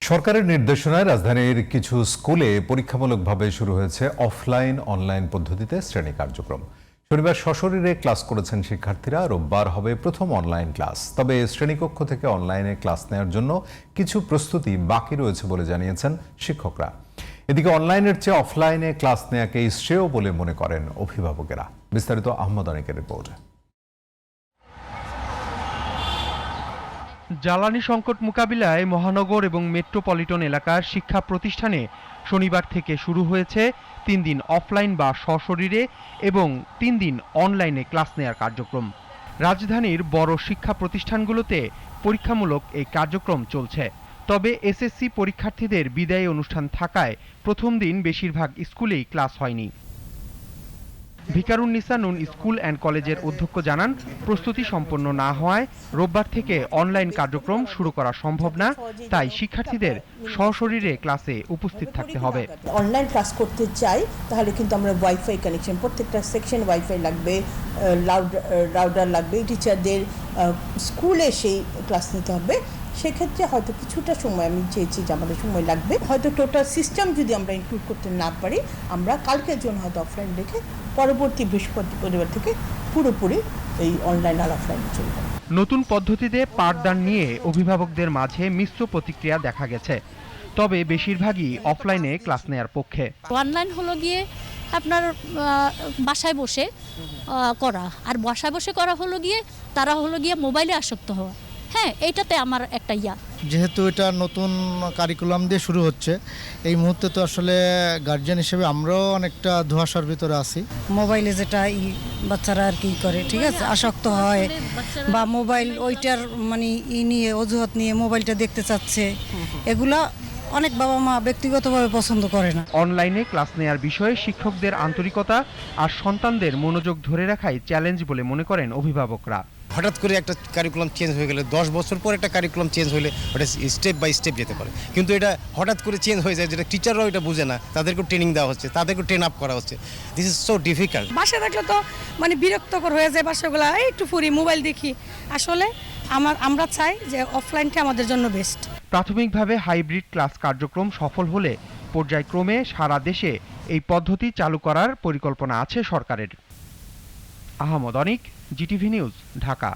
সরকারের নির্দেশনায় রাজধানীর কিছু স্কুলে পরীক্ষামূলকভাবে শুরু হয়েছে অফলাইন অনলাইন পদ্ধতিতে শ্রেণী কার্যক্রম। শনিবার সশরীরে ক্লাস করেছেন শিক্ষার্থীরা। রোববার হবে প্রথম অনলাইন ক্লাস। তবে শ্রেণীকক্ষ থেকে অনলাইনে ক্লাস নেওয়ার জন্য কিছু প্রস্তুতি বাকি রয়েছে বলে জানিয়েছেন শিক্ষকরা। এদিকে অনলাইনের চেয়ে অফলাইনে ক্লাস নেওয়াকেই শ্রেয় বলে মনে করেন অভিভাবকেরা। বিস্তারিত আহমদ অনেকের রিপোর্ট। জ্বালানি সংকট মোকাবিলায় মহানগর এবং মেট্রোপলিটন এলাকার শিক্ষা প্রতিষ্ঠানে শনিবার থেকে শুরু হয়েছে 3 দিন অফলাইন বা সশরীরে এবং 3 দিন অনলাইনে ক্লাস নেওয়ার কার্যক্রম। রাজধানীর বড় শিক্ষা প্রতিষ্ঠানগুলোতে পরীক্ষামূলক এই কার্যক্রম চলছে। তবে এসএসসি পরীক্ষার্থীদের বিদায়ী অনুষ্ঠান থাকায় প্রথম দিন বেশিরভাগ স্কুলেই ক্লাস হয়নি। ভিকারুন্নিসা নুন স্কুল অ্যান্ড কলেজের অধ্যক্ষ জানান, প্রস্তুতি সম্পন্ন না হওয়ায় রোববার থেকে অনলাইন কার্যক্রম শুরু করা সম্ভব না, তাই শিক্ষার্থীদের সশরীরে ক্লাসে উপস্থিত থাকতে হবে। অনলাইন ক্লাস করতে চাই তাহলে কিন্তু আমরা ওয়াইফাই কানেকশন, প্রত্যেকটা সেকশন ওয়াইফাই লাগবে, রাউটার লাগবে, টিচারদের স্কুলে সেই ক্লাস নিতে হবে। সেক্ষেত্রে হয়তো কিছুটা সময় আমি চেয়েছি যে আমাদের সময় লাগবে। হয়তো টোটাল সিস্টেম যদি আমরা ইনক্লুড করতে না পারি, আমরা কালকের জন্য হয়তো অফলাইন রেখে পরবর্তী বৃহস্পতিবার থেকে পুরোপুরি এই অনলাইন আর অফলাইনে চলবে। নতুন পদ্ধতিতে পাঠদান নিয়ে অভিভাবকদের মাঝে মিশ্র প্রতিক্রিয়া দেখা গেছে, তবে বেশিরভাগই অফলাইনে ক্লাস নেয়ার পক্ষে। অনলাইন হলো গিয়ে আপনার বাসায় বসে করা, আর বাসায় বসে করা হলো গিয়ে তারা হলো গিয়ে মোবাইলে আসক্ত হওয়া। হ্যাঁ, এইটাতে আমার একটা যেহেতু এটা নতুন কারিকুলাম দিয়ে শুরু হচ্ছে, এই মুহূর্তে তো আসলে গার্জিয়ান হিসেবে আমরাও অনেকটা ধোঁয়াশার ভিতরে আছি। মোবাইলে যেটা বাচ্চারা আর কি করে, ঠিক আছে, আসক্ত হয় বা মোবাইল ওইটার মানে নিয়ে অজুহাত নিয়ে মোবাইলটা দেখতে চাচ্ছে, এগুলা অনেক বাবা মা ব্যক্তিগতভাবে পছন্দ করে না। অনলাইনে ক্লাস নেয়ার বিষয়ে শিক্ষকদের আন্তরিকতা আর সন্তানদের মনোযোগ ধরে রাখাই চ্যালেঞ্জ বলে মনে করেন অভিভাবকরা। হঠাৎ করে একটা কারিকুলাম চেঞ্জ হয়ে গেলে, 10 বছর পর একটা কারিকুলাম চেঞ্জ হলে ওটা স্টেপ বাই স্টেপ যেতে পারে, কিন্তু এটা হঠাৎ করে চেঞ্জ হয়ে যায়, যেটা টিচাররাও এটা বুঝে না, তাদেরকেও ট্রেনিং দেওয়া হচ্ছে, তাদেরকেও ট্রেন আপ করা হচ্ছে। This is so difficult. বাসায় থাকলে তো মানে বিরক্তকর হয়ে যায়, বাসাগুলো একটু ফুরি মোবাইল দেখি। আসলে আমরা চাই যে অফলাইনটা আমাদের জন্য বেস্ট। প্রাথমিকভাবে হাইব্রিড ক্লাস কার্যক্রম সফল হলে পর্যায়ক্রমে সারা দেশে এই পদ্ধতি চালু করার পরিকল্পনা আছে সরকারের। আহমদ অনিক, জিটিভি নিউজ, ঢাকা।